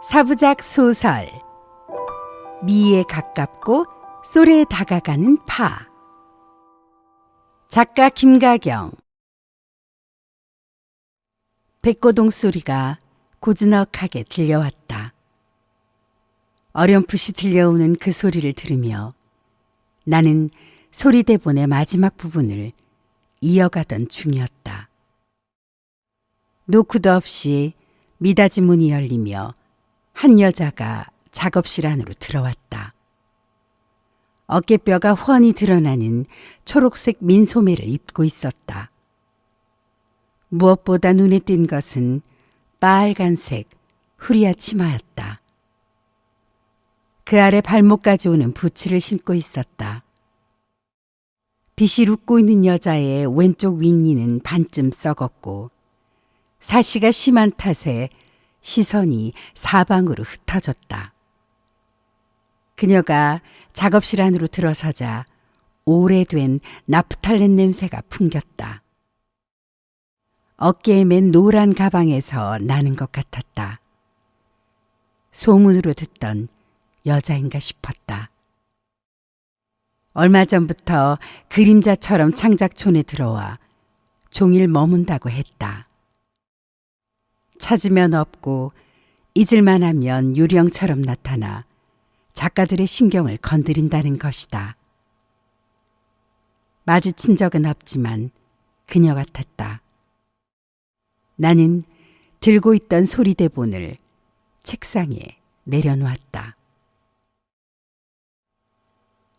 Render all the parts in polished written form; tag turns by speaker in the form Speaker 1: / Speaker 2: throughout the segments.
Speaker 1: 사부작 소설 미에 가깝고 솔에 다가가는 파. 작가 김가경. 백고동 소리가 고즈넉하게 들려왔다. 어렴풋이 들려오는 그 소리를 들으며 나는 소리대본의 마지막 부분을 이어가던 중이었다. 노크도 없이 미닫이 문이 열리며 한 여자가 작업실 안으로 들어왔다. 어깨뼈가 훤히 드러나는 초록색 민소매를 입고 있었다. 무엇보다 눈에 띈 것은 빨간색 후리아 치마였다. 그 아래 발목까지 오는 부츠를 신고 있었다. 빛이 웃고 있는 여자의 왼쪽 윗니는 반쯤 썩었고 사시가 심한 탓에 시선이 사방으로 흩어졌다. 그녀가 작업실 안으로 들어서자 오래된 나프탈렌 냄새가 풍겼다. 어깨에 맨 노란 가방에서 나는 것 같았다. 소문으로 듣던 여자인가 싶었다. 얼마 전부터 그림자처럼 창작촌에 들어와 종일 머문다고 했다. 찾으면 없고 잊을만 하면 유령처럼 나타나 작가들의 신경을 건드린다는 것이다. 마주친 적은 없지만 그녀 같았다. 나는 들고 있던 소리대본을 책상에 내려놓았다.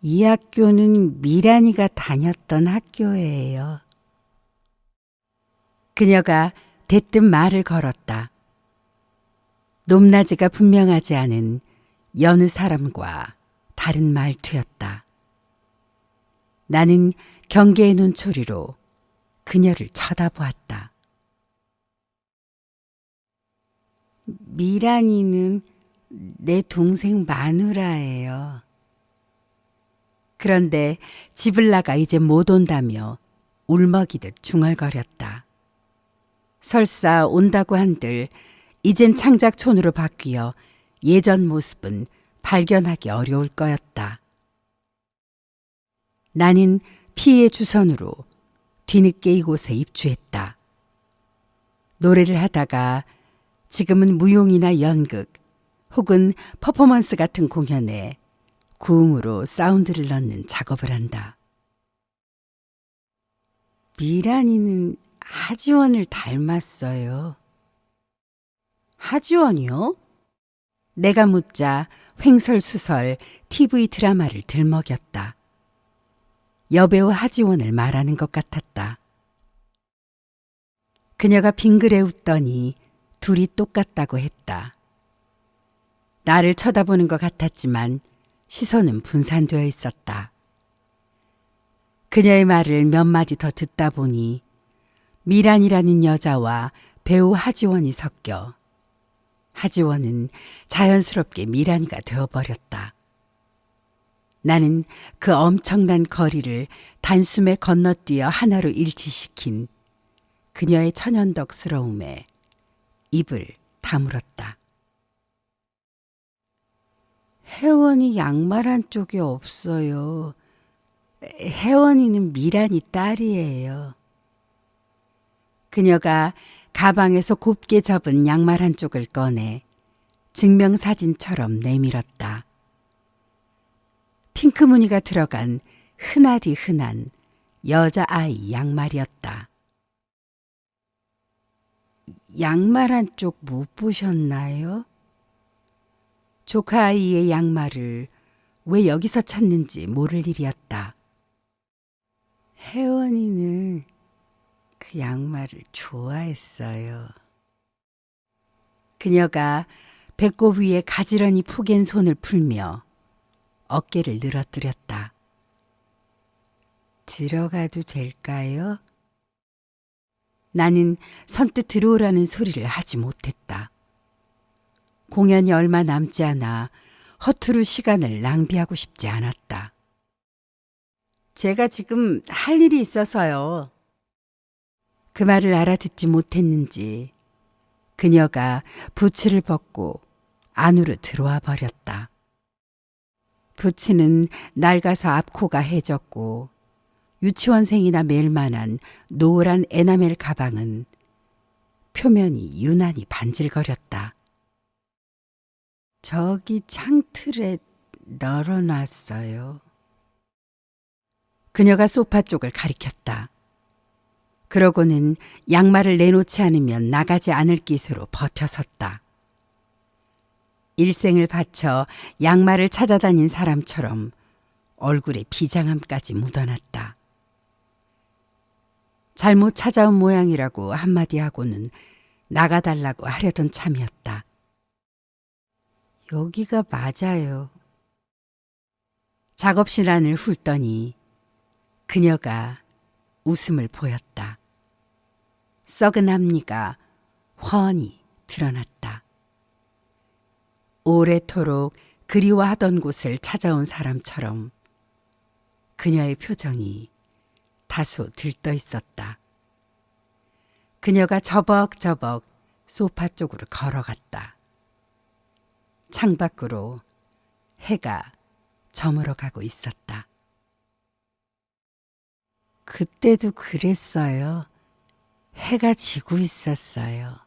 Speaker 1: 이 학교는 미란이가 다녔던 학교예요. 그녀가 대뜸 말을 걸었다. 높낮이가 분명하지 않은 여느 사람과 다른 말투였다. 나는 경계의 눈초리로 그녀를 쳐다보았다. 미란이는 내 동생 마누라예요. 그런데 집을 나가 이제 못 온다며 울먹이듯 중얼거렸다. 설사 온다고 한들 이젠 창작촌으로 바뀌어 예전 모습은 발견하기 어려울 거였다. 나는 피해 주선으로 뒤늦게 이곳에 입주했다. 노래를 하다가 지금은 무용이나 연극 혹은 퍼포먼스 같은 공연에 구음으로 사운드를 넣는 작업을 한다. 미란이는 하지원을 닮았어요. 하지원이요? 내가 묻자 횡설수설 TV 드라마를 들먹였다. 여배우 하지원을 말하는 것 같았다. 그녀가 빙그레 웃더니 둘이 똑같다고 했다. 나를 쳐다보는 것 같았지만 시선은 분산되어 있었다. 그녀의 말을 몇 마디 더 듣다 보니 미란이라는 여자와 배우 하지원이 섞여 하지원은 자연스럽게 미란이가 되어버렸다. 나는 그 엄청난 거리를 단숨에 건너뛰어 하나로 일치시킨 그녀의 천연덕스러움에 입을 다물었다. 혜원이 양말 한쪽에 없어요. 혜원이는 미란이 딸이에요. 그녀가 가방에서 곱게 접은 양말 한쪽을 꺼내 증명사진처럼 내밀었다. 핑크 무늬가 들어간 흔하디 흔한 여자아이 양말이었다. 양말 한쪽 못 보셨나요? 조카 아이의 양말을 왜 여기서 찾는지 모를 일이었다. 혜원이는 그 양말을 좋아했어요. 그녀가 배꼽 위에 가지런히 포갠 손을 풀며 어깨를 늘어뜨렸다. 들어가도 될까요? 나는 선뜻 들어오라는 소리를 하지 못했다. 공연이 얼마 남지 않아 허투루 시간을 낭비하고 싶지 않았다. 제가 지금 할 일이 있어서요. 그 말을 알아듣지 못했는지 그녀가 부츠를 벗고 안으로 들어와 버렸다. 부츠는 낡아서 앞코가 해졌고 유치원생이나 맬 만한 노란 에나멜 가방은 표면이 유난히 반질거렸다. 저기 창틀에 널어놨어요. 그녀가 소파 쪽을 가리켰다. 그러고는 양말을 내놓지 않으면 나가지 않을 깃으로 버텨섰다. 일생을 바쳐 양말을 찾아다닌 사람처럼 얼굴에 비장함까지 묻어났다. 잘못 찾아온 모양이라고 한마디 하고는 나가달라고 하려던 참이었다. 여기가 맞아요. 작업실 안을 훑더니 그녀가 웃음을 보였다. 썩은 앞니가 훤히 드러났다. 오래도록 그리워하던 곳을 찾아온 사람처럼 그녀의 표정이 다소 들떠 있었다. 그녀가 저벅저벅 소파 쪽으로 걸어갔다. 창밖으로 해가 저물어 가고 있었다. 그때도 그랬어요. 해가 지고 있었어요.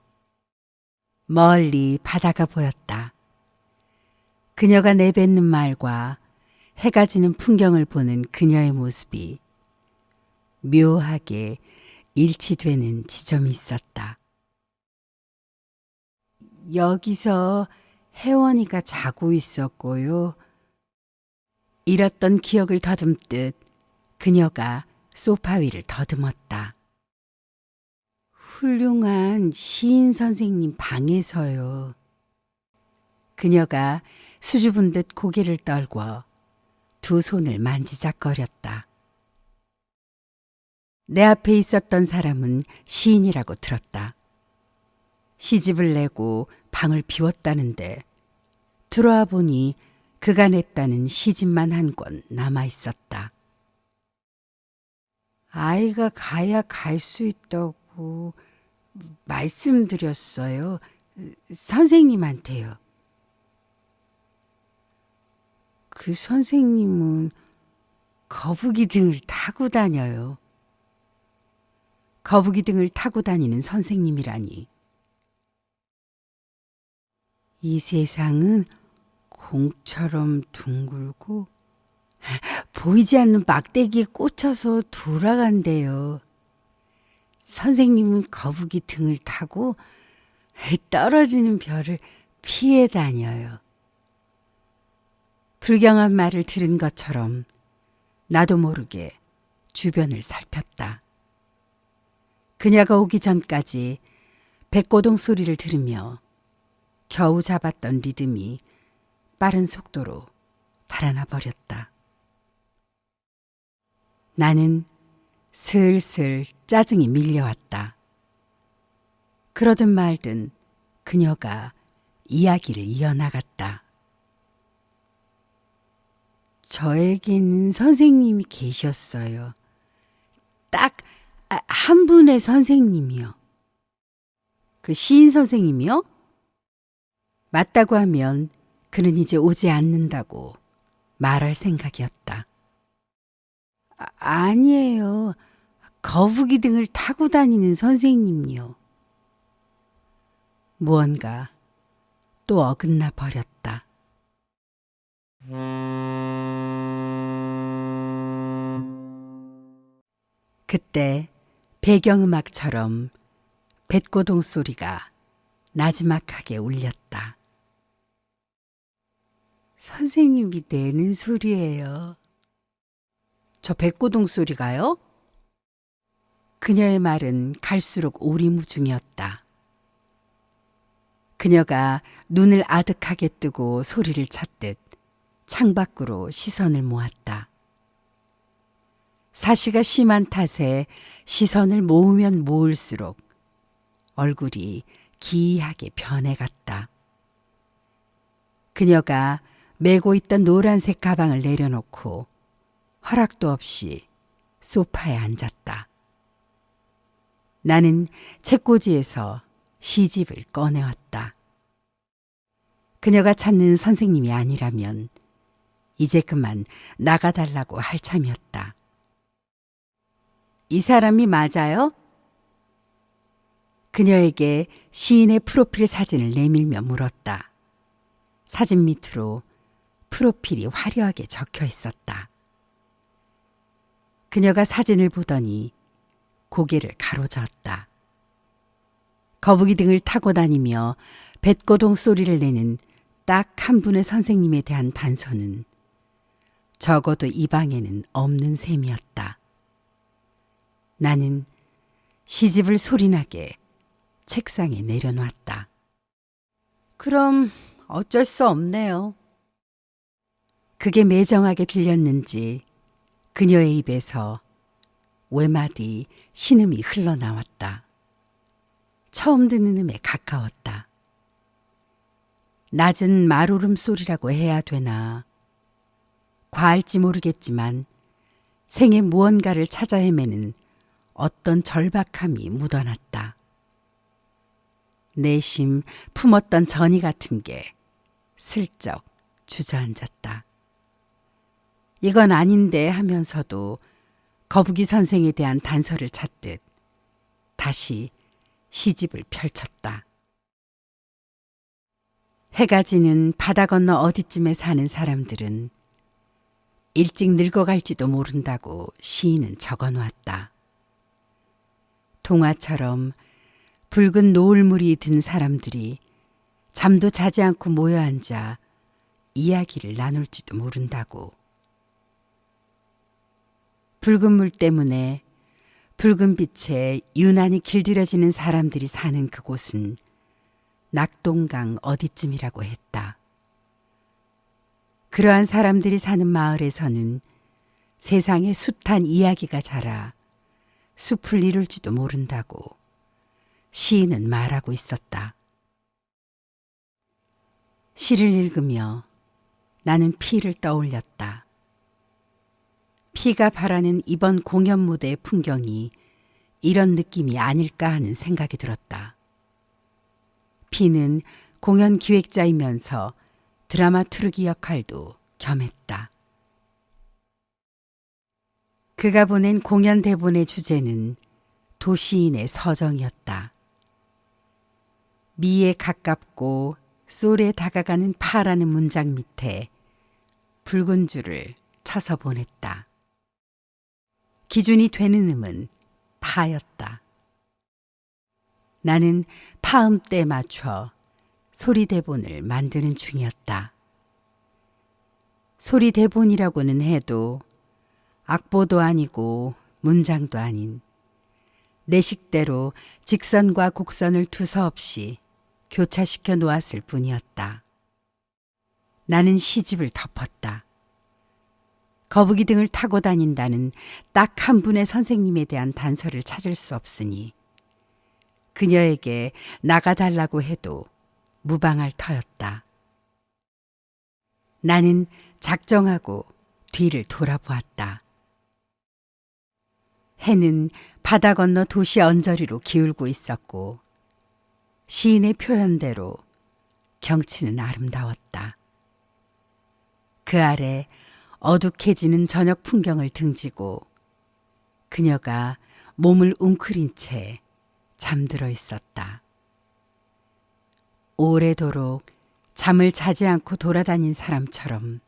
Speaker 1: 멀리 바다가 보였다. 그녀가 내뱉는 말과 해가 지는 풍경을 보는 그녀의 모습이 묘하게 일치되는 지점이 있었다. 여기서 혜원이가 자고 있었고요. 잃었던 기억을 더듬듯 그녀가 소파 위를 더듬었다. 훌륭한 시인 선생님 방에서요. 그녀가 수줍은 듯 고개를 떨궈 두 손을 만지작거렸다. 내 앞에 있었던 사람은 시인이라고 들었다. 시집을 내고 방을 비웠다는데 들어와 보니 그가 냈다는 시집만 한 권 남아 있었다. 아이가 가야 갈 수 있다고 말씀드렸어요. 선생님한테요. 그 선생님은 거북이 등을 타고 다녀요. 거북이 등을 타고 다니는 선생님이라니. 이 세상은 공처럼 둥글고 보이지 않는 막대기에 꽂혀서 돌아간대요. 선생님은 거북이 등을 타고 떨어지는 별을 피해 다녀요. 불경한 말을 들은 것처럼 나도 모르게 주변을 살폈다. 그녀가 오기 전까지 백고동 소리를 들으며 겨우 잡았던 리듬이 빠른 속도로 달아나 버렸다. 나는 슬슬 짜증이 밀려왔다. 그러든 말든 그녀가 이야기를 이어나갔다. 저에게는 선생님이 계셨어요. 딱 한 분의 선생님이요. 그 시인 선생님이요? 맞다고 하면 그는 이제 오지 않는다고 말할 생각이었다. 아니에요. 거북이 등을 타고 다니는 선생님이요. 무언가 또 어긋나 버렸다. 그때 배경음악처럼 뱃고동 소리가 나지막하게 울렸다. 선생님이 내는 소리예요. 저 백고동 소리가요? 그녀의 말은 갈수록 오리무중이었다. 그녀가 눈을 아득하게 뜨고 소리를 찾듯 창밖으로 시선을 모았다. 사시가 심한 탓에 시선을 모으면 모을수록 얼굴이 기이하게 변해갔다. 그녀가 메고 있던 노란색 가방을 내려놓고 허락도 없이 소파에 앉았다. 나는 책꽂이에서 시집을 꺼내왔다. 그녀가 찾는 선생님이 아니라면 이제 그만 나가달라고 할 참이었다. 이 사람이 맞아요? 그녀에게 시인의 프로필 사진을 내밀며 물었다. 사진 밑으로 프로필이 화려하게 적혀 있었다. 그녀가 사진을 보더니 고개를 가로저었다. 거북이 등을 타고 다니며 뱃고동 소리를 내는 딱 한 분의 선생님에 대한 단서는 적어도 이 방에는 없는 셈이었다. 나는 시집을 소리나게 책상에 내려놓았다. 그럼 어쩔 수 없네요. 그게 매정하게 들렸는지 그녀의 입에서 외마디 신음이 흘러나왔다. 처음 듣는 음에 가까웠다. 낮은 말울음 소리라고 해야 되나. 과할지 모르겠지만 생에 무언가를 찾아 헤매는 어떤 절박함이 묻어났다. 내심 품었던 전이 같은 게 슬쩍 주저앉았다. 이건 아닌데 하면서도 거북이 선생에 대한 단서를 찾듯 다시 시집을 펼쳤다. 해가 지는 바다 건너 어디쯤에 사는 사람들은 일찍 늙어갈지도 모른다고 시인은 적어놓았다. 동화처럼 붉은 노을물이 든 사람들이 잠도 자지 않고 모여 앉아 이야기를 나눌지도 모른다고. 붉은 물 때문에 붉은 빛에 유난히 길들여지는 사람들이 사는 그곳은 낙동강 어디쯤이라고 했다. 그러한 사람들이 사는 마을에서는 세상에 숱한 이야기가 자라 숲을 이룰지도 모른다고 시인은 말하고 있었다. 시를 읽으며 나는 피를 떠올렸다. 피가 바라는 이번 공연 무대의 풍경이 이런 느낌이 아닐까 하는 생각이 들었다. 피는 공연 기획자이면서 드라마투르기 역할도 겸했다. 그가 보낸 공연 대본의 주제는 도시인의 서정이었다. 미에 가깝고 솔에 다가가는 파라는 문장 밑에 붉은 줄을 쳐서 보냈다. 기준이 되는 음은 파였다. 나는 파음대에 맞춰 소리 대본을 만드는 중이었다. 소리 대본이라고는 해도 악보도 아니고 문장도 아닌 내 식대로 직선과 곡선을 두서없이 교차시켜 놓았을 뿐이었다. 나는 시집을 덮었다. 거북이 등을 타고 다닌다는 딱 한 분의 선생님에 대한 단서를 찾을 수 없으니 그녀에게 나가달라고 해도 무방할 터였다. 나는 작정하고 뒤를 돌아보았다. 해는 바다 건너 도시 언저리로 기울고 있었고 시인의 표현대로 경치는 아름다웠다. 그 아래 어둑해지는 저녁 풍경을 등지고 그녀가 몸을 웅크린 채 잠들어 있었다. 오래도록 잠을 자지 않고 돌아다닌 사람처럼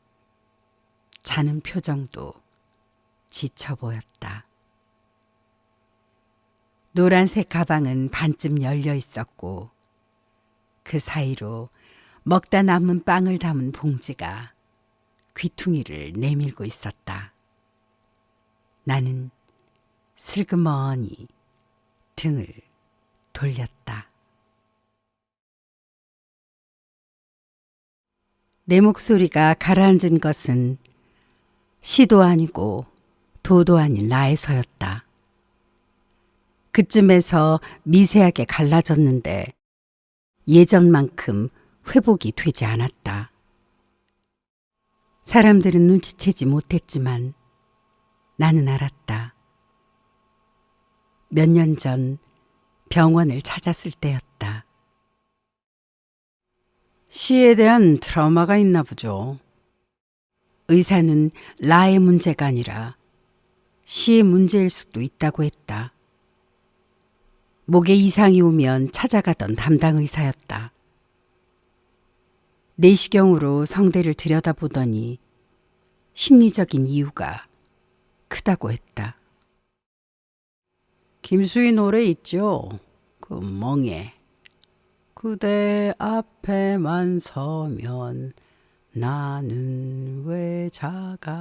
Speaker 1: 자는 표정도 지쳐 보였다. 노란색 가방은 반쯤 열려 있었고 그 사이로 먹다 남은 빵을 담은 봉지가 귀퉁이를 내밀고 있었다. 나는 슬그머니 등을 돌렸다. 내 목소리가 가라앉은 것은 시도 아니고 도도 아닌 나에서였다. 그쯤에서 미세하게 갈라졌는데 예전만큼 회복이 되지 않았다. 사람들은 눈치채지 못했지만 나는 알았다. 몇 년 전 병원을 찾았을 때였다. 시에 대한 트라우마가 있나 보죠. 의사는 라의 문제가 아니라 시의 문제일 수도 있다고 했다. 목에 이상이 오면 찾아가던 담당 의사였다. 내시경으로 성대를 들여다보더니 심리적인 이유가 크다고 했다. 김수희 노래 있죠? 그 멍에. 그대 앞에만 서면 나는 왜 작아지는가.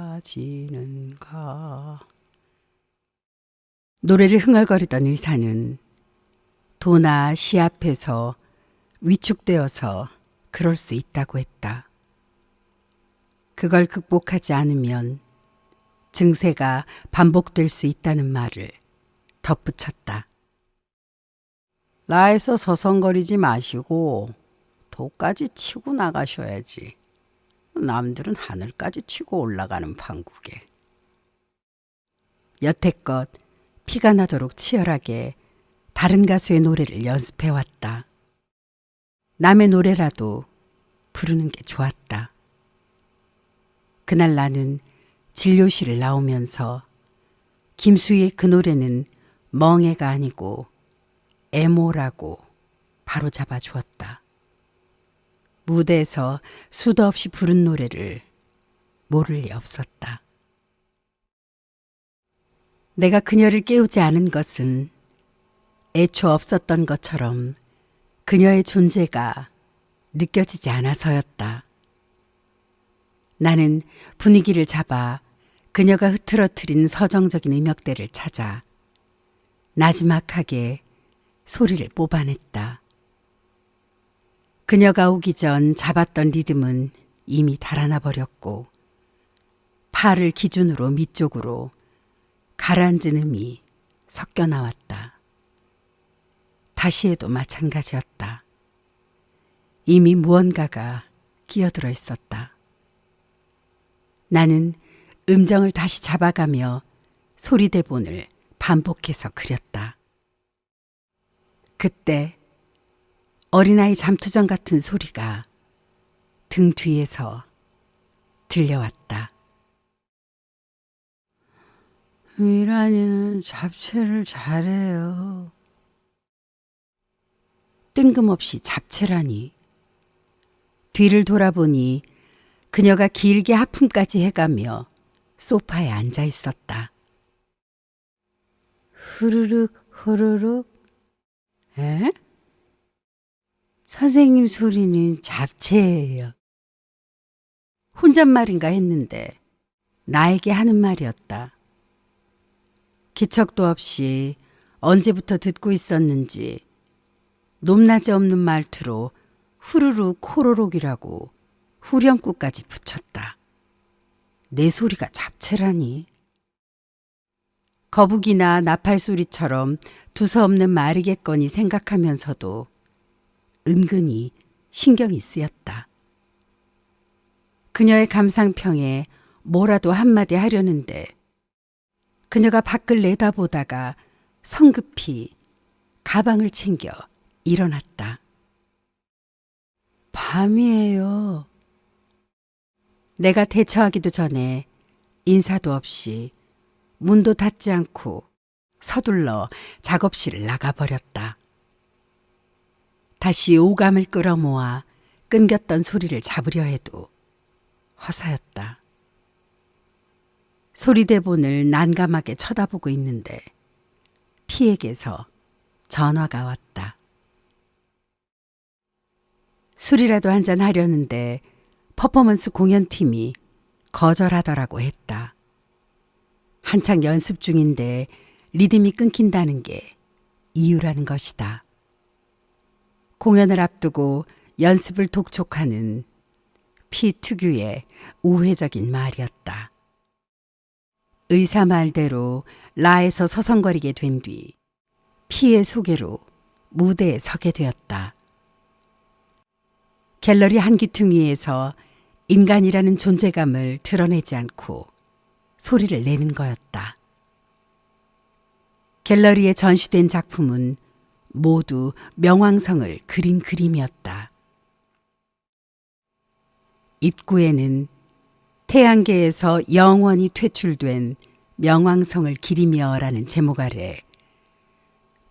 Speaker 1: 노래를 흥얼거리던 의사는 도나 시 앞에서 위축되어서 그럴 수 있다고 했다. 그걸 극복하지 않으면 증세가 반복될 수 있다는 말을 덧붙였다. 라에서 서성거리지 마시고 도까지 치고 나가셔야지. 남들은 하늘까지 치고 올라가는 판국에. 여태껏 피가 나도록 치열하게 다른 가수의 노래를 연습해왔다. 남의 노래라도 부르는 게 좋았다. 그날 나는 진료실을 나오면서 김수희의 그 노래는 멍해가 아니고 애모라고 바로 잡아주었다. 무대에서 수도 없이 부른 노래를 모를 리 없었다. 내가 그녀를 깨우지 않은 것은 애초 없었던 것처럼 그녀의 존재가 느껴지지 않아서였다. 나는 분위기를 잡아 그녀가 흐트러뜨린 서정적인 음역대를 찾아 나지막하게 소리를 뽑아냈다. 그녀가 오기 전 잡았던 리듬은 이미 달아나 버렸고 파를 기준으로 밑쪽으로 가라앉은 음이 섞여 나왔다. 다시 해도 마찬가지였다. 이미 무언가가 끼어들어 있었다. 나는 음정을 다시 잡아가며 소리 대본을 반복해서 그렸다. 그때 어린아이 잠투정 같은 소리가 등 뒤에서 들려왔다. 미란이는 잡채를 잘해요. 뜬금없이 잡채라니. 뒤를 돌아보니 그녀가 길게 하품까지 해가며 소파에 앉아 있었다. 흐르륵 흐르륵. 에? 선생님 소리는 잡채예요. 혼잣말인가 했는데 나에게 하는 말이었다. 기척도 없이 언제부터 듣고 있었는지 높낮이 없는 말투로 후루룩 코로록이라고 후렴구까지 붙였다. 내 소리가 잡채라니. 거북이나 나팔 소리처럼 두서없는 말이겠거니 생각하면서도 은근히 신경이 쓰였다. 그녀의 감상평에 뭐라도 한마디 하려는데 그녀가 밖을 내다보다가 성급히 가방을 챙겨 일어났다. 밤이에요. 내가 대처하기도 전에 인사도 없이 문도 닫지 않고 서둘러 작업실을 나가버렸다. 다시 오감을 끌어모아 끊겼던 소리를 잡으려 해도 허사였다. 소리 대본을 난감하게 쳐다보고 있는데 피에게서 전화가 왔다. 술이라도 한잔 하려는데 퍼포먼스 공연팀이 거절하더라고 했다. 한창 연습 중인데 리듬이 끊긴다는 게 이유라는 것이다. 공연을 앞두고 연습을 독촉하는 피 특유의 우회적인 말이었다. 의사 말대로 라에서 서성거리게 된 뒤 피의 소개로 무대에 서게 되었다. 갤러리 한 귀퉁이에서 인간이라는 존재감을 드러내지 않고 소리를 내는 거였다. 갤러리에 전시된 작품은 모두 명왕성을 그린 그림이었다. 입구에는 태양계에서 영원히 퇴출된 명왕성을 기리며라는 제목 아래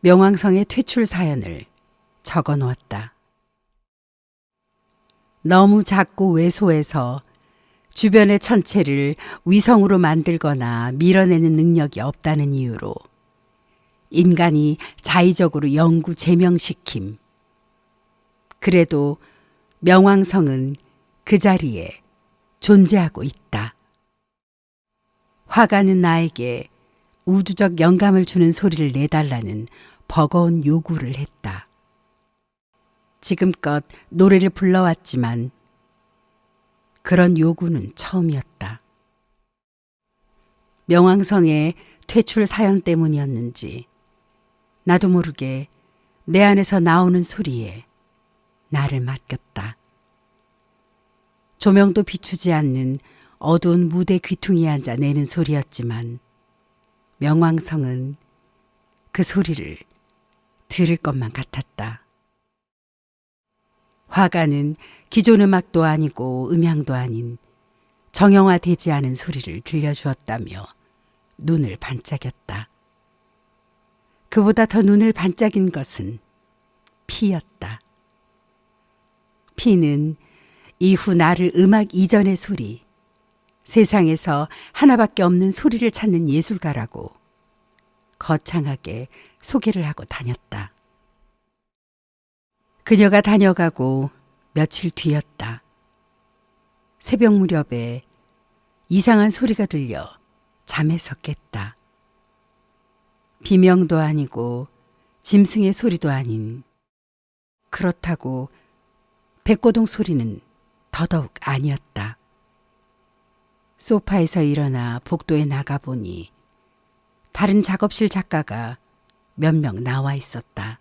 Speaker 1: 명왕성의 퇴출 사연을 적어 놓았다. 너무 작고 왜소해서 주변의 천체를 위성으로 만들거나 밀어내는 능력이 없다는 이유로 인간이 자의적으로 영구 제명시킴. 그래도 명왕성은 그 자리에 존재하고 있다. 화가는 나에게 우주적 영감을 주는 소리를 내달라는 버거운 요구를 했다. 지금껏 노래를 불러왔지만 그런 요구는 처음이었다. 명왕성의 퇴출 사연 때문이었는지 나도 모르게 내 안에서 나오는 소리에 나를 맡겼다. 조명도 비추지 않는 어두운 무대 귀퉁이에 앉아 내는 소리였지만 명왕성은 그 소리를 들을 것만 같았다. 화가는 기존 음악도 아니고 음향도 아닌 정형화되지 않은 소리를 들려주었다며 눈을 반짝였다. 그보다 더 눈을 반짝인 것은 피였다. 피는 이후 나를 음악 이전의 소리, 세상에서 하나밖에 없는 소리를 찾는 예술가라고 거창하게 소개를 하고 다녔다. 그녀가 다녀가고 며칠 뒤였다. 새벽 무렵에 이상한 소리가 들려 잠에서 깼다. 비명도 아니고 짐승의 소리도 아닌, 그렇다고 백고동 소리는 더더욱 아니었다. 소파에서 일어나 복도에 나가보니 다른 작업실 작가가 몇 명 나와 있었다.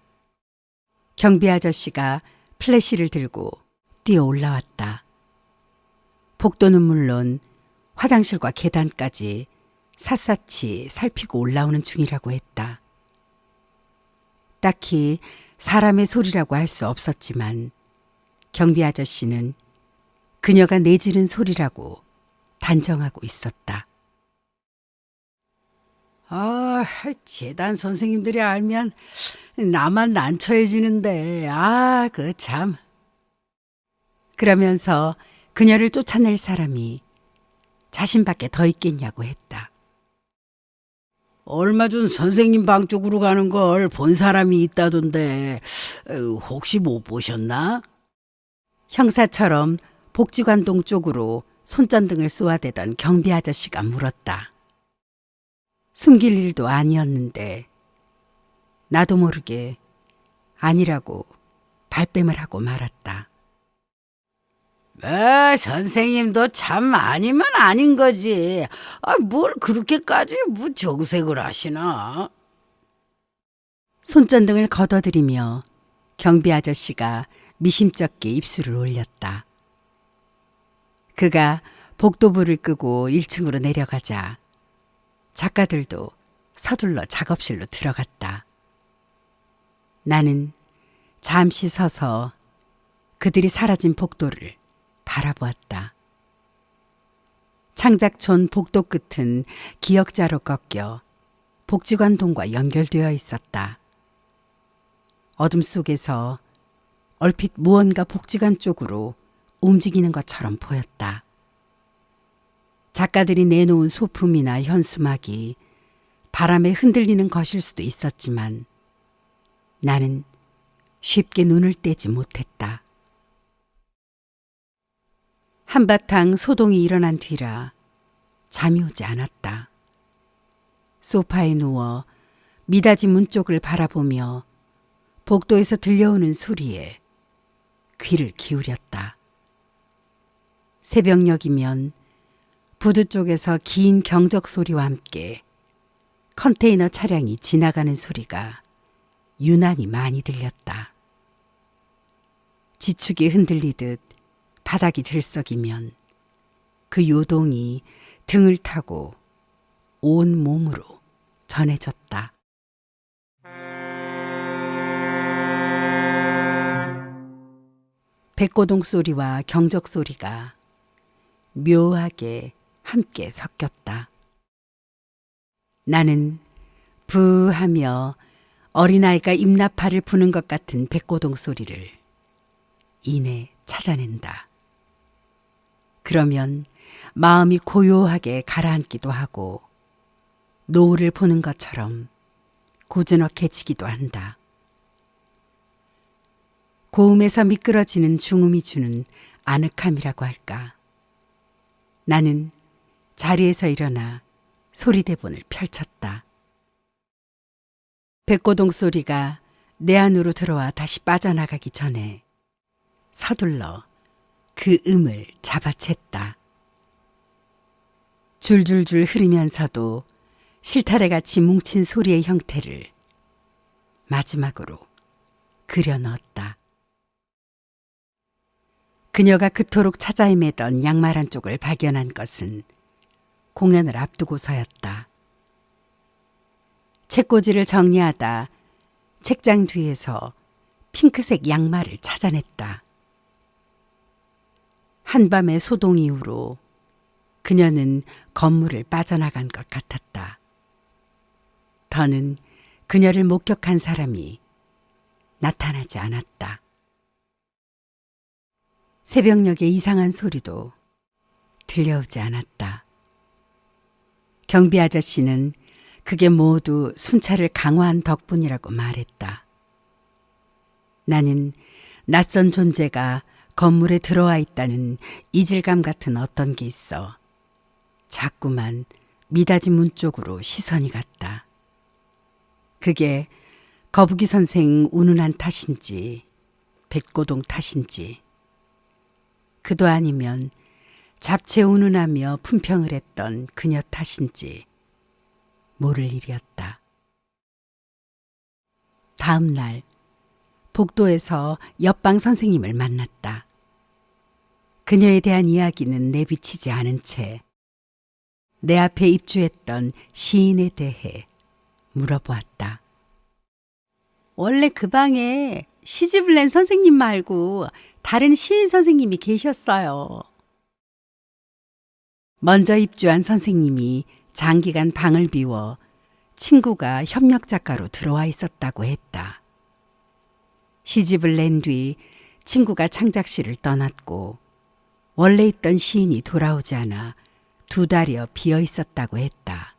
Speaker 1: 경비 아저씨가 플래시를 들고 뛰어 올라왔다. 복도는 물론 화장실과 계단까지 샅샅이 살피고 올라오는 중이라고 했다. 딱히 사람의 소리라고 할 수 없었지만 경비 아저씨는 그녀가 내지른 소리라고 단정하고 있었다. 재단 선생님들이 알면 나만 난처해지는데, 그 참. 그러면서 그녀를 쫓아낼 사람이 자신밖에 더 있겠냐고 했다. 얼마 전 선생님 방 쪽으로 가는 걸 본 사람이 있다던데 혹시 못 보셨나? 형사처럼 복지관동 쪽으로 손전등을 쏘아대던 경비 아저씨가 물었다. 숨길 일도 아니었는데 나도 모르게 아니라고 발뺌을 하고 말았다. 선생님도 참 아니면 아닌 거지. 뭘 그렇게까지 정색을 하시나? 손전등을 걷어들이며 경비 아저씨가 미심쩍게 입술을 올렸다. 그가 복도불을 끄고 1층으로 내려가자 작가들도 서둘러 작업실로 들어갔다. 나는 잠시 서서 그들이 사라진 복도를 바라보았다. 창작촌 복도 끝은 기역자로 꺾여 복지관동과 연결되어 있었다. 어둠 속에서 얼핏 무언가 복지관 쪽으로 움직이는 것처럼 보였다. 작가들이 내놓은 소품이나 현수막이 바람에 흔들리는 것일 수도 있었지만 나는 쉽게 눈을 떼지 못했다. 한바탕 소동이 일어난 뒤라 잠이 오지 않았다. 소파에 누워 미닫이 문 쪽을 바라보며 복도에서 들려오는 소리에 귀를 기울였다. 새벽녘이면 부두 쪽에서 긴 경적 소리와 함께 컨테이너 차량이 지나가는 소리가 유난히 많이 들렸다. 지축이 흔들리듯 바닥이 들썩이면 그 요동이 등을 타고 온 몸으로 전해졌다. 백고동 소리와 경적 소리가 묘하게 함께 섞였다. 나는 부하며 어린아이가 입나파를 부는 것 같은 백고동 소리를 이내 찾아낸다. 그러면 마음이 고요하게 가라앉기도 하고 노을을 보는 것처럼 고즈넉해지기도 한다. 고음에서 미끄러지는 중음이 주는 아늑함이라고 할까. 나는 자리에서 일어나 소리대본을 펼쳤다. 백고동 소리가 내 안으로 들어와 다시 빠져나가기 전에 서둘러 그 음을 잡아챘다. 줄줄줄 흐르면서도 실타래같이 뭉친 소리의 형태를 마지막으로 그려 넣었다. 그녀가 그토록 찾아 헤매던 양말 한쪽을 발견한 것은 공연을 앞두고서였다. 책꽂이를 정리하다 책장 뒤에서 핑크색 양말을 찾아냈다. 한밤의 소동 이후로 그녀는 건물을 빠져나간 것 같았다. 더는 그녀를 목격한 사람이 나타나지 않았다. 새벽녘의 이상한 소리도 들려오지 않았다. 경비 아저씨는 그게 모두 순찰을 강화한 덕분이라고 말했다. 나는 낯선 존재가 건물에 들어와 있다는 이질감 같은 어떤 게 있어 자꾸만 미닫이 문 쪽으로 시선이 갔다. 그게 거북이 선생 운운한 탓인지 백고동 탓인지 그도 아니면 잡채 운운하며 품평을 했던 그녀 탓인지 모를 일이었다. 다음 날 복도에서 옆방 선생님을 만났다. 그녀에 대한 이야기는 내비치지 않은 채 내 앞에 입주했던 시인에 대해 물어보았다. 원래 그 방에 시집을 낸 선생님 말고 다른 시인 선생님이 계셨어요. 먼저 입주한 선생님이 장기간 방을 비워 친구가 협력 작가로 들어와 있었다고 했다. 시집을 낸 뒤 친구가 창작실을 떠났고 원래 있던 시인이 돌아오지 않아 2달여 비어 있었다고 했다.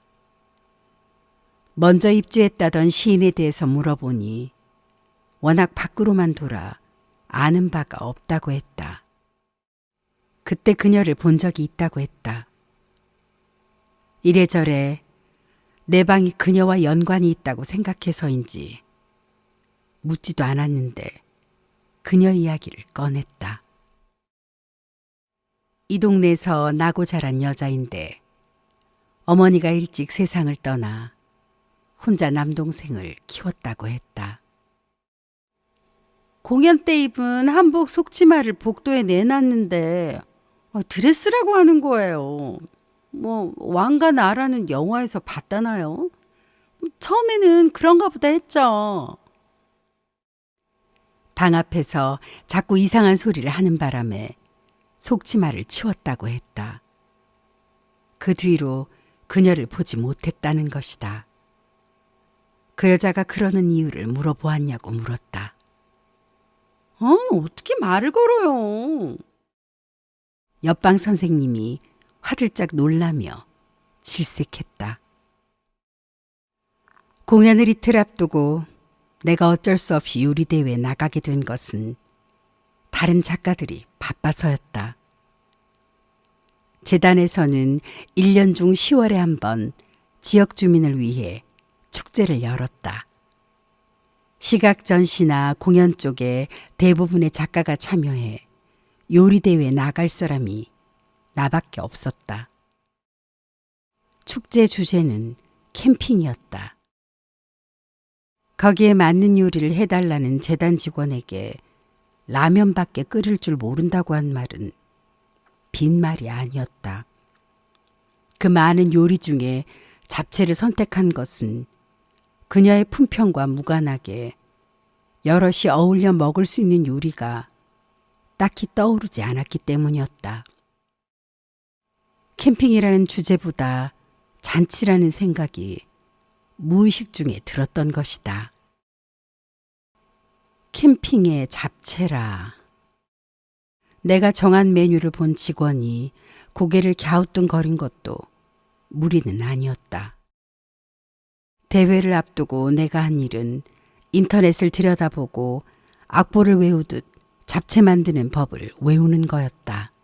Speaker 1: 먼저 입주했다던 시인에 대해서 물어보니 워낙 밖으로만 돌아 아는 바가 없다고 했다. 그때 그녀를 본 적이 있다고 했다. 이래저래 내 방이 그녀와 연관이 있다고 생각해서인지 묻지도 않았는데 그녀 이야기를 꺼냈다. 이 동네에서 나고 자란 여자인데 어머니가 일찍 세상을 떠나 혼자 남동생을 키웠다고 했다. 공연 때 입은 한복 속치마를 복도에 내놨는데 드레스라고 하는 거예요. 왕과 나라는 영화에서 봤다나요? 처음에는 그런가 보다 했죠. 방 앞에서 자꾸 이상한 소리를 하는 바람에 속치마를 치웠다고 했다. 그 뒤로 그녀를 보지 못했다는 것이다. 그 여자가 그러는 이유를 물어보았냐고 물었다. 어떻게 말을 걸어요? 옆방 선생님이 화들짝 놀라며 질색했다. 공연을 이틀 앞두고 내가 어쩔 수 없이 요리대회에 나가게 된 것은 다른 작가들이 바빠서였다. 재단에서는 1년 중 10월에 한 번 지역 주민을 위해 축제를 열었다. 시각 전시나 공연 쪽에 대부분의 작가가 참여해 요리대회에 나갈 사람이 나밖에 없었다. 축제 주제는 캠핑이었다. 거기에 맞는 요리를 해달라는 재단 직원에게 라면밖에 끓일 줄 모른다고 한 말은 빈말이 아니었다. 그 많은 요리 중에 잡채를 선택한 것은 그녀의 품평과 무관하게 여럿이 어울려 먹을 수 있는 요리가 딱히 떠오르지 않았기 때문이었다. 캠핑이라는 주제보다 잔치라는 생각이 무의식 중에 들었던 것이다. 캠핑의 잡채라. 내가 정한 메뉴를 본 직원이 고개를 갸우뚱거린 것도 무리는 아니었다. 대회를 앞두고 내가 한 일은 인터넷을 들여다보고 악보를 외우듯 잡채 만드는 법을 외우는 거였다.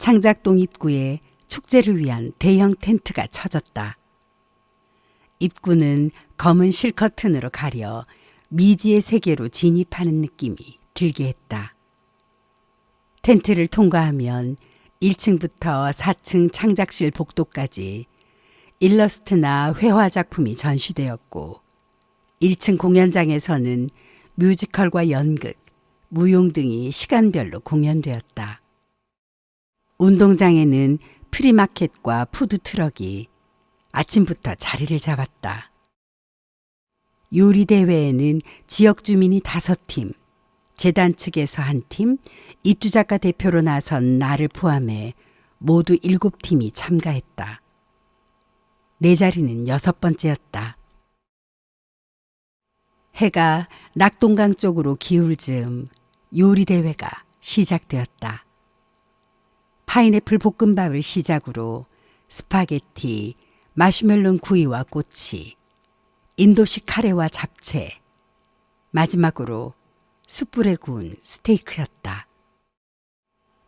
Speaker 1: 창작동 입구에 축제를 위한 대형 텐트가 쳐졌다. 입구는 검은 실커튼으로 가려 미지의 세계로 진입하는 느낌이 들게 했다. 텐트를 통과하면 1층부터 4층 창작실 복도까지 일러스트나 회화 작품이 전시되었고 1층 공연장에서는 뮤지컬과 연극, 무용 등이 시간별로 공연되었다. 운동장에는 프리마켓과 푸드트럭이 아침부터 자리를 잡았다. 요리대회에는 지역 주민이 5팀, 재단 측에서 1팀, 입주작가 대표로 나선 나를 포함해 모두 7팀이 참가했다. 내 자리는 6번째였다. 해가 낙동강 쪽으로 기울 즈음 요리대회가 시작되었다. 파인애플 볶음밥을 시작으로 스파게티, 마시멜론 구이와 꼬치, 인도식 카레와 잡채, 마지막으로 숯불에 구운 스테이크였다.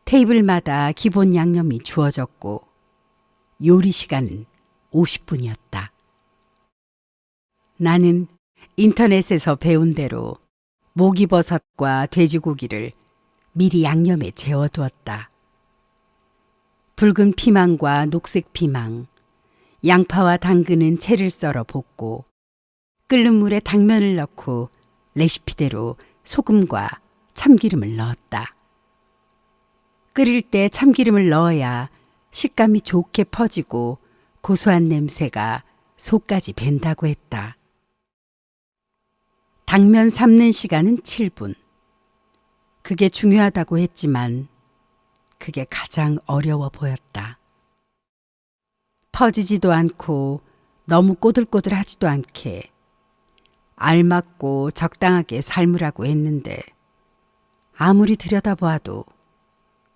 Speaker 1: 테이블마다 기본 양념이 주어졌고 요리 시간은 50분이었다. 나는 인터넷에서 배운 대로 목이버섯과 돼지고기를 미리 양념에 재워두었다. 붉은 피망과 녹색 피망, 양파와 당근은 채를 썰어 볶고 끓는 물에 당면을 넣고 레시피대로 소금과 참기름을 넣었다. 끓일 때 참기름을 넣어야 식감이 좋게 퍼지고 고소한 냄새가 속까지 밴다고 했다. 당면 삶는 시간은 7분. 그게 중요하다고 했지만 그게 가장 어려워 보였다. 퍼지지도 않고 너무 꼬들꼬들하지도 않게 알맞고 적당하게 삶으라고 했는데 아무리 들여다보아도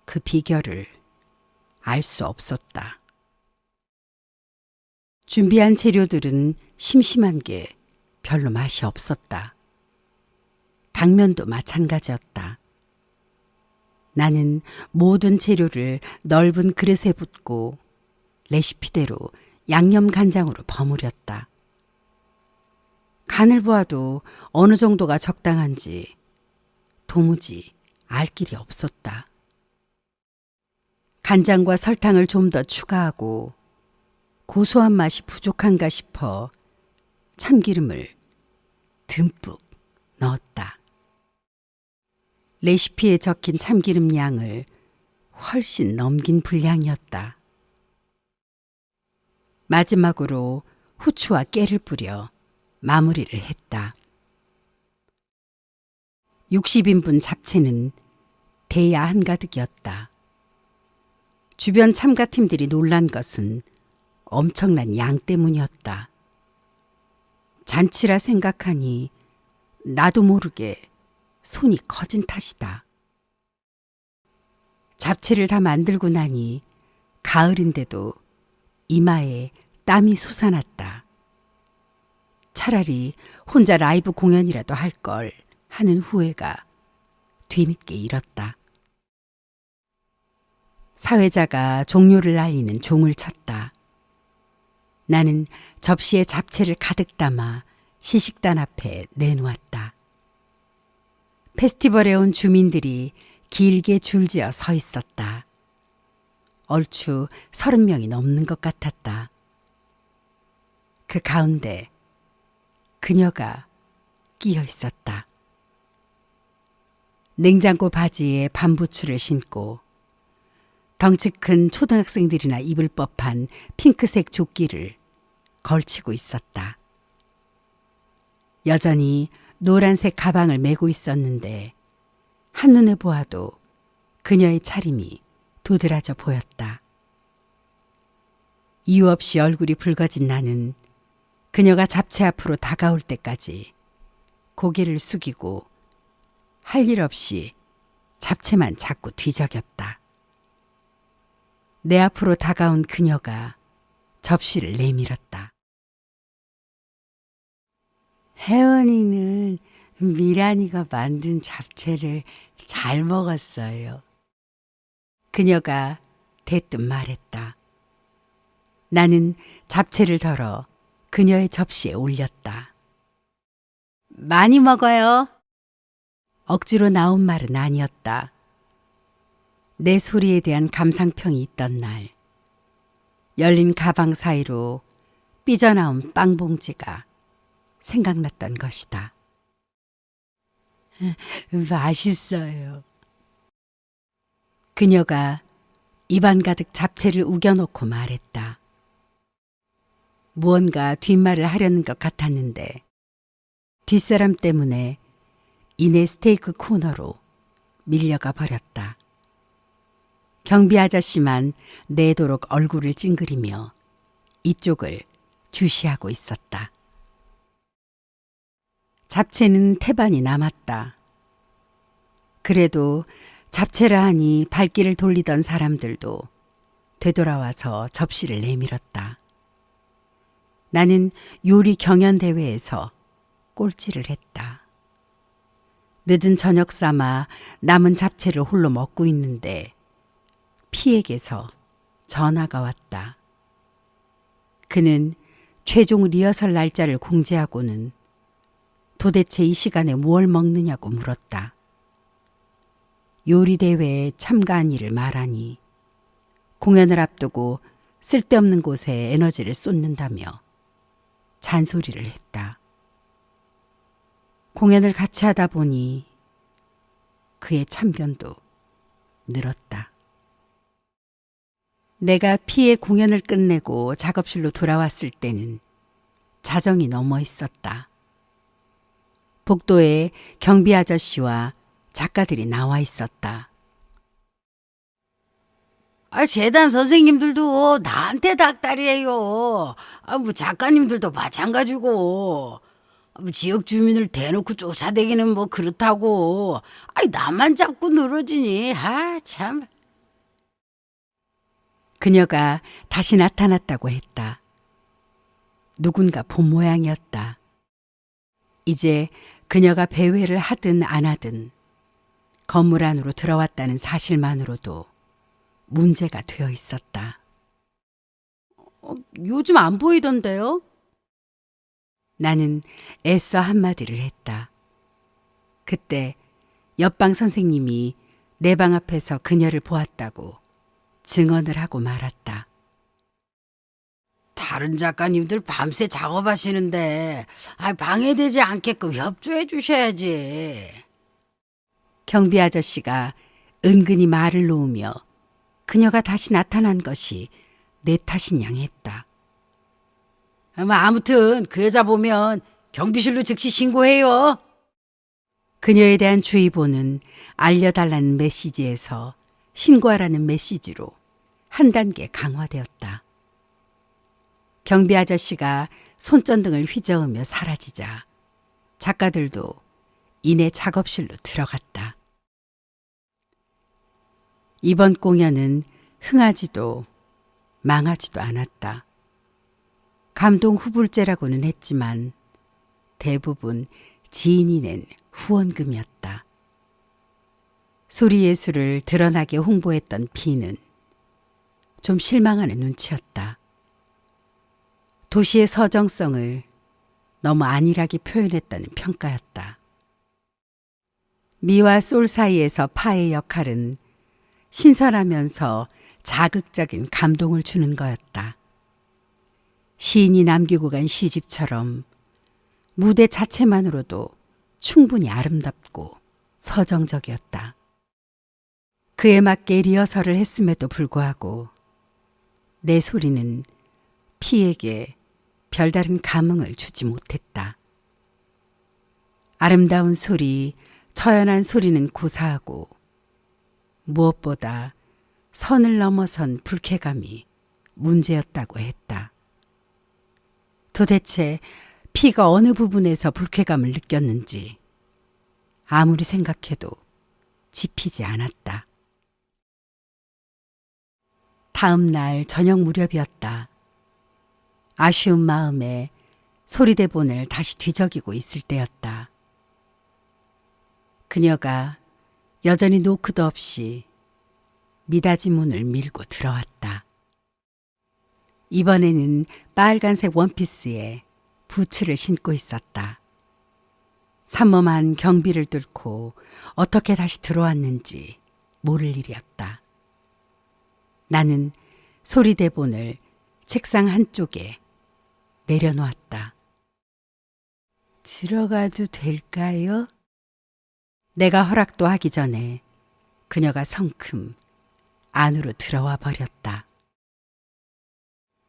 Speaker 1: 그 비결을 알 수 없었다. 준비한 재료들은 심심한 게 별로 맛이 없었다. 당면도 마찬가지였다. 나는 모든 재료를 넓은 그릇에 붓고 레시피대로 양념 간장으로 버무렸다. 간을 보아도 어느 정도가 적당한지 도무지 알 길이 없었다. 간장과 설탕을 좀 더 추가하고 고소한 맛이 부족한가 싶어 참기름을 듬뿍 넣었다. 레시피에 적힌 참기름 양을 훨씬 넘긴 분량이었다. 마지막으로 후추와 깨를 뿌려 마무리를 했다. 60인분 잡채는 대야 한가득이었다. 주변 참가팀들이 놀란 것은 엄청난 양 때문이었다. 잔치라 생각하니 나도 모르게 손이 커진 탓이다. 잡채를 다 만들고 나니 가을인데도 이마에 땀이 솟아났다. 차라리 혼자 라이브 공연이라도 할 걸 하는 후회가 뒤늦게 일었다. 사회자가 종료를 알리는 종을 쳤다. 나는 접시에 잡채를 가득 담아 시식단 앞에 내놓았다. 페스티벌에 온 주민들이 길게 줄지어 서 있었다. 얼추 30명이 넘는 것 같았다. 그 가운데 그녀가 끼어 있었다. 냉장고 바지에 반부츠를 신고 덩치 큰 초등학생들이나 입을 법한 핑크색 조끼를 걸치고 있었다. 여전히 노란색 가방을 메고 있었는데 한눈에 보아도 그녀의 차림이 도드라져 보였다. 이유 없이 얼굴이 붉어진 나는 그녀가 잡채 앞으로 다가올 때까지 고개를 숙이고 할 일 없이 잡채만 자꾸 뒤적였다. 내 앞으로 다가온 그녀가 접시를 내밀었다. 혜원이는 미란이가 만든 잡채를 잘 먹었어요. 그녀가 대뜸 말했다. 나는 잡채를 덜어 그녀의 접시에 올렸다. 많이 먹어요. 억지로 나온 말은 아니었다. 내 소리에 대한 감상평이 있던 날, 열린 가방 사이로 삐져나온 빵봉지가 생각났던 것이다. 맛있어요. 그녀가 입안 가득 잡채를 우겨놓고 말했다. 무언가 뒷말을 하려는 것 같았는데 뒷사람 때문에 이내 스테이크 코너로 밀려가 버렸다. 경비 아저씨만 내도록 얼굴을 찡그리며 이쪽을 주시하고 있었다. 잡채는 태반이 남았다. 그래도 잡채라 하니 발길을 돌리던 사람들도 되돌아와서 접시를 내밀었다. 나는 요리 경연대회에서 꼴찌를 했다. 늦은 저녁 삼아 남은 잡채를 홀로 먹고 있는데 피에게서 전화가 왔다. 그는 최종 리허설 날짜를 공지하고는 도대체 이 시간에 무얼 먹느냐고 물었다. 요리대회에 참가한 일을 말하니 공연을 앞두고 쓸데없는 곳에 에너지를 쏟는다며 잔소리를 했다. 공연을 같이 하다 보니 그의 참견도 늘었다. 내가 피의 공연을 끝내고 작업실로 돌아왔을 때는 자정이 넘어 있었다. 복도에 경비 아저씨와 작가들이 나와 있었다.
Speaker 2: 재단 선생님들도 나한테 닭다리예요. 작가님들도 마찬가지고. 지역 주민을 대놓고 쫓아다니는 뭐 그렇다고. 나만 자꾸 늘어지니. 참.
Speaker 1: 그녀가 다시 나타났다고 했다. 누군가 본 모양이었다. 이제 그녀가 배회를 하든 안 하든 건물 안으로 들어왔다는 사실만으로도 문제가 되어 있었다.
Speaker 2: 요즘 안 보이던데요?
Speaker 1: 나는 애써 한마디를 했다. 그때 옆방 선생님이 내 방 앞에서 그녀를 보았다고 증언을 하고 말았다.
Speaker 2: 다른 작가님들 밤새 작업하시는데 방해되지 않게끔 협조해 주셔야지.
Speaker 1: 경비 아저씨가 은근히 말을 놓으며 그녀가 다시 나타난 것이 내 탓인 양 했다.
Speaker 2: 아무튼 그 여자 보면 경비실로 즉시 신고해요.
Speaker 1: 그녀에 대한 주의보는 알려달라는 메시지에서 신고하라는 메시지로 한 단계 강화되었다. 경비 아저씨가 손전등을 휘저으며 사라지자 작가들도 이내 작업실로 들어갔다. 이번 공연은 흥하지도 망하지도 않았다. 감동 후불제라고는 했지만 대부분 지인이 낸 후원금이었다. 소리예술을 드러나게 홍보했던 피는 좀 실망하는 눈치였다. 도시의 서정성을 너무 안일하게 표현했다는 평가였다. 미와 솔 사이에서 파의 역할은 신선하면서 자극적인 감동을 주는 거였다. 시인이 남기고 간 시집처럼 무대 자체만으로도 충분히 아름답고 서정적이었다. 그에 맞게 리허설을 했음에도 불구하고 내 소리는 피에게 별다른 감흥을 주지 못했다. 아름다운 소리, 처연한 소리는 고사하고 무엇보다 선을 넘어선 불쾌감이 문제였다고 했다. 도대체 피가 어느 부분에서 불쾌감을 느꼈는지 아무리 생각해도 짚히지 않았다. 다음 날 저녁 무렵이었다. 아쉬운 마음에 소리대본을 다시 뒤적이고 있을 때였다. 그녀가 여전히 노크도 없이 미닫이 문을 밀고 들어왔다. 이번에는 빨간색 원피스에 부츠를 신고 있었다. 삼엄한 경비를 뚫고 어떻게 다시 들어왔는지 모를 일이었다. 나는 소리대본을 책상 한쪽에 내려놓았다. 들어가도 될까요? 내가 허락도 하기 전에 그녀가 성큼 안으로 들어와 버렸다.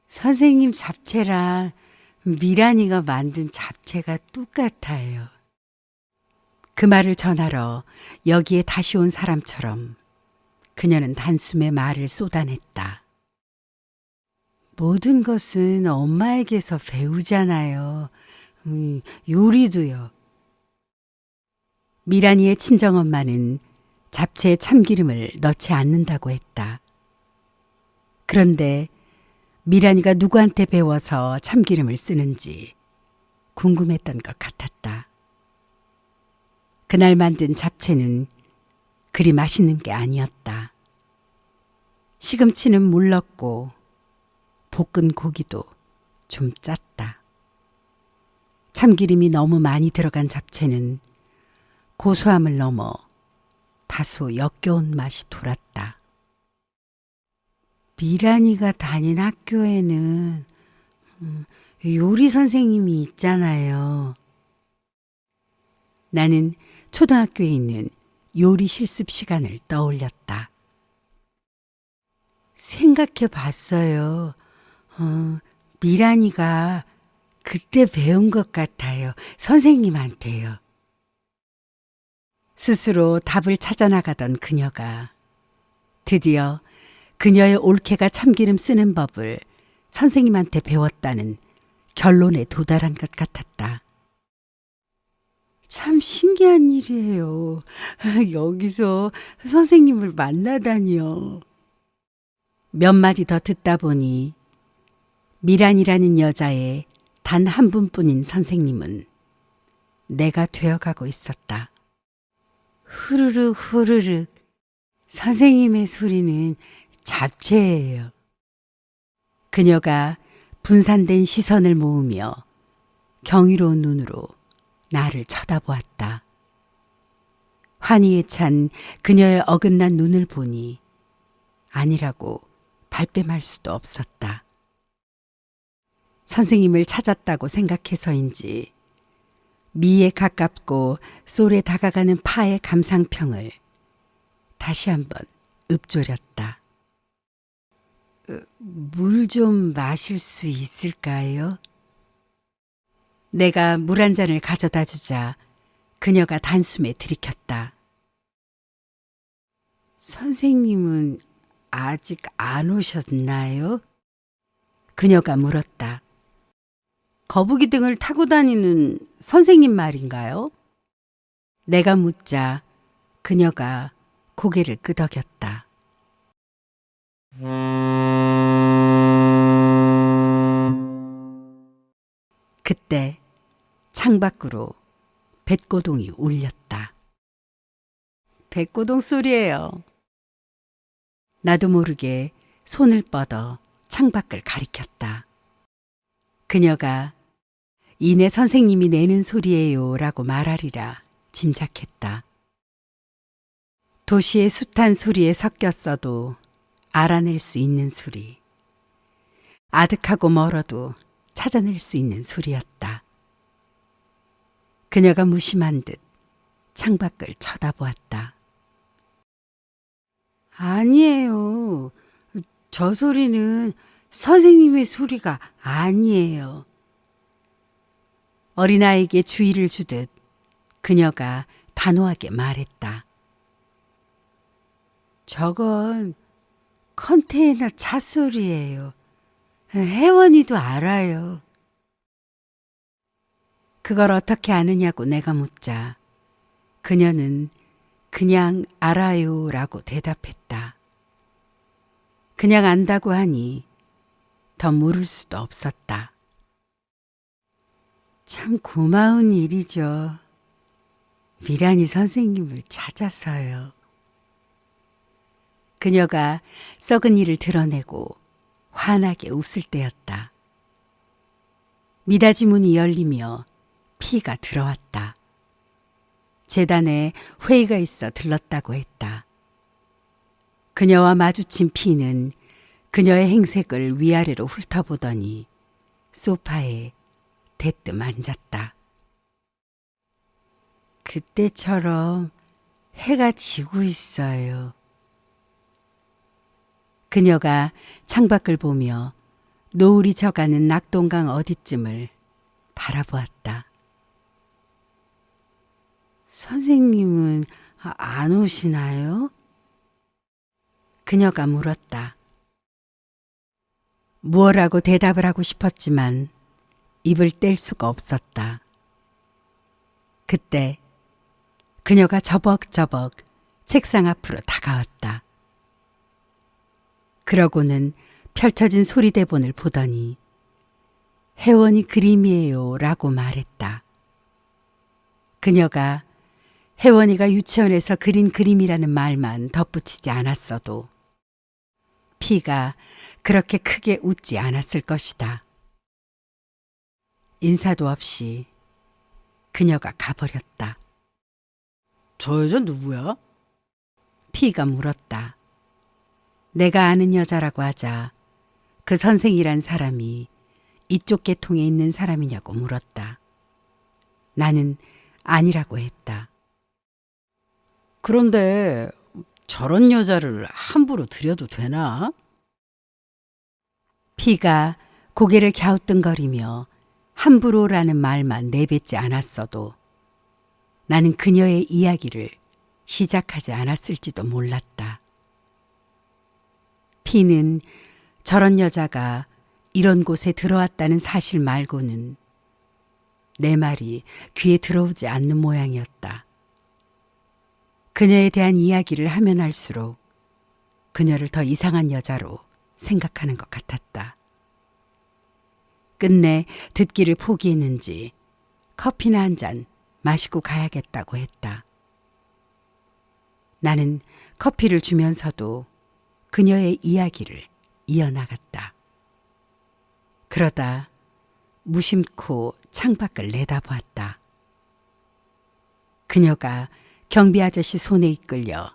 Speaker 1: 선생님 잡채랑 미란이가 만든 잡채가 똑같아요. 그 말을 전하러 여기에 다시 온 사람처럼 그녀는 단숨에 말을 쏟아냈다. 모든 것은 엄마에게서 배우잖아요. 요리도요. 미란이의 친정엄마는 잡채에 참기름을 넣지 않는다고 했다. 그런데 미란이가 누구한테 배워서 참기름을 쓰는지 궁금했던 것 같았다. 그날 만든 잡채는 그리 맛있는 게 아니었다. 시금치는 물렀고 볶은 고기도 좀 짰다. 참기름이 너무 많이 들어간 잡채는 고소함을 넘어 다소 역겨운 맛이 돌았다. 미란이가 다닌 학교에는 요리 선생님이 있잖아요. 나는 초등학교에 있는 요리 실습 시간을 떠올렸다. 생각해 봤어요. 미란이가 그때 배운 것 같아요. 선생님한테요. 스스로 답을 찾아나가던 그녀가 드디어 그녀의 올케가 참기름 쓰는 법을 선생님한테 배웠다는 결론에 도달한 것 같았다. 참 신기한 일이에요. 여기서 선생님을 만나다니요. 몇 마디 더 듣다 보니 미란이라는 여자의 단 한 분뿐인 선생님은 내가 되어가고 있었다. 후루룩 후루룩 선생님의 소리는 잡채예요. 그녀가 분산된 시선을 모으며 경이로운 눈으로 나를 쳐다보았다. 환희에 찬 그녀의 어긋난 눈을 보니 아니라고 발뺌할 수도 없었다. 선생님을 찾았다고 생각해서인지 미에 가깝고 솔에 다가가는 파의 감상평을 다시 한번 읊조렸다. 물 좀 마실 수 있을까요? 내가 물 한 잔을 가져다 주자 그녀가 단숨에 들이켰다. 선생님은 아직 안 오셨나요? 그녀가 물었다. 거북이 등을 타고 다니는 선생님 말인가요? 내가 묻자 그녀가 고개를 끄덕였다. 그때 창밖으로 뱃고동이 울렸다. 뱃고동 소리예요. 나도 모르게 손을 뻗어 창밖을 가리켰다. 그녀가 이내 선생님이 내는 소리예요 라고 말하리라 짐작했다. 도시의 숱한 소리에 섞였어도 알아낼 수 있는 소리. 아득하고 멀어도 찾아낼 수 있는 소리였다. 그녀가 무심한 듯 창밖을 쳐다보았다. 아니에요. 저 소리는 선생님의 소리가 아니에요. 어린아이에게 주의를 주듯 그녀가 단호하게 말했다. 저건 컨테이너 차 소리예요. 혜원이도 알아요. 그걸 어떻게 아느냐고 내가 묻자 그녀는 그냥 알아요라고 대답했다. 그냥 안다고 하니 더 물을 수도 없었다. 참 고마운 일이죠. 미란이 선생님을 찾아서요. 그녀가 썩은 이를 드러내고 환하게 웃을 때였다. 미닫이 문이 열리며 피가 들어왔다. 재단에 회의가 있어 들렀다고 했다. 그녀와 마주친 피는 그녀의 행색을 위아래로 훑어보더니 소파에 대뜸 앉았다. 그때처럼 해가 지고 있어요. 그녀가 창밖을 보며 노을이 져가는 낙동강 어디쯤을 바라보았다. 선생님은 안 오시나요? 그녀가 물었다. 무엇라고 대답을 하고 싶었지만 입을 뗄 수가 없었다. 그때 그녀가 저벅저벅 책상 앞으로 다가왔다. 그러고는 펼쳐진 소리대본을 보더니 혜원이 그림이에요 라고 말했다. 그녀가 혜원이가 유치원에서 그린 그림이라는 말만 덧붙이지 않았어도 피가 그렇게 크게 웃지 않았을 것이다. 인사도 없이 그녀가 가버렸다. 저 여자 누구야? 피가 물었다. 내가 아는 여자라고 하자 그 선생이란 사람이 이쪽 계통에 있는 사람이냐고 물었다. 나는 아니라고 했다. 그런데 저런 여자를 함부로 들여도 되나? 피가 고개를 갸우뚱거리며 함부로라는 말만 내뱉지 않았어도 나는 그녀의 이야기를 시작하지 않았을지도 몰랐다. 피는 저런 여자가 이런 곳에 들어왔다는 사실 말고는 내 말이 귀에 들어오지 않는 모양이었다. 그녀에 대한 이야기를 하면 할수록 그녀를 더 이상한 여자로 생각하는 것 같았다. 끝내 듣기를 포기했는지 커피나 한 잔 마시고 가야겠다고 했다. 나는 커피를 주면서도 그녀의 이야기를 이어나갔다. 그러다 무심코 창밖을 내다보았다. 그녀가 경비 아저씨 손에 이끌려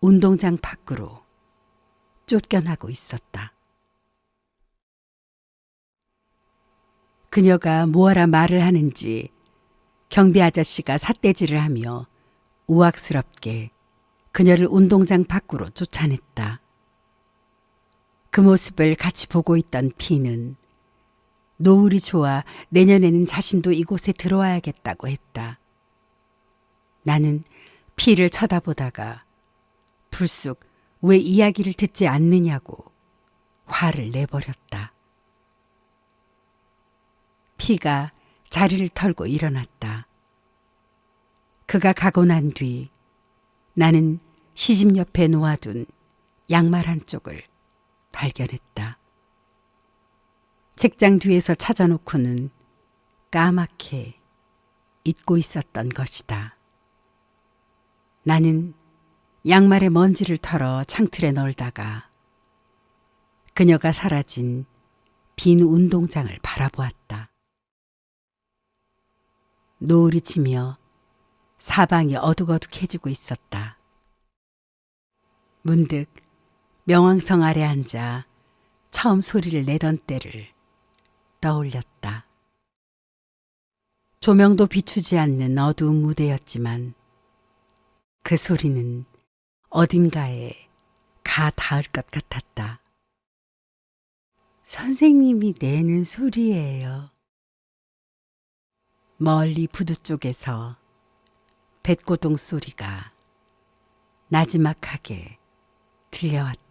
Speaker 1: 운동장 밖으로 쫓겨나고 있었다. 그녀가 뭐하라 말을 하는지 경비 아저씨가 삿대질을 하며 우악스럽게 그녀를 운동장 밖으로 쫓아냈다. 그 모습을 같이 보고 있던 피는 노을이 좋아 내년에는 자신도 이곳에 들어와야겠다고 했다. 나는 피를 쳐다보다가 불쑥 왜 이야기를 듣지 않느냐고 화를 내버렸다. 피가 자리를 털고 일어났다. 그가 가고 난 뒤 나는 시집 옆에 놓아둔 양말 한쪽을 발견했다. 책장 뒤에서 찾아놓고는 까맣게 잊고 있었던 것이다. 나는 양말에 먼지를 털어 창틀에 널다가 그녀가 사라진 빈 운동장을 바라보았다. 노을이 지며 사방이 어둑어둑해지고 있었다. 문득 명왕성 아래 앉아 처음 소리를 내던 때를 떠올렸다. 조명도 비추지 않는 어두운 무대였지만 그 소리는 어딘가에 가 닿을 것 같았다. 선생님이 내는 소리예요. 멀리 부두 쪽에서 뱃고동 소리가 나지막하게 들려왔다.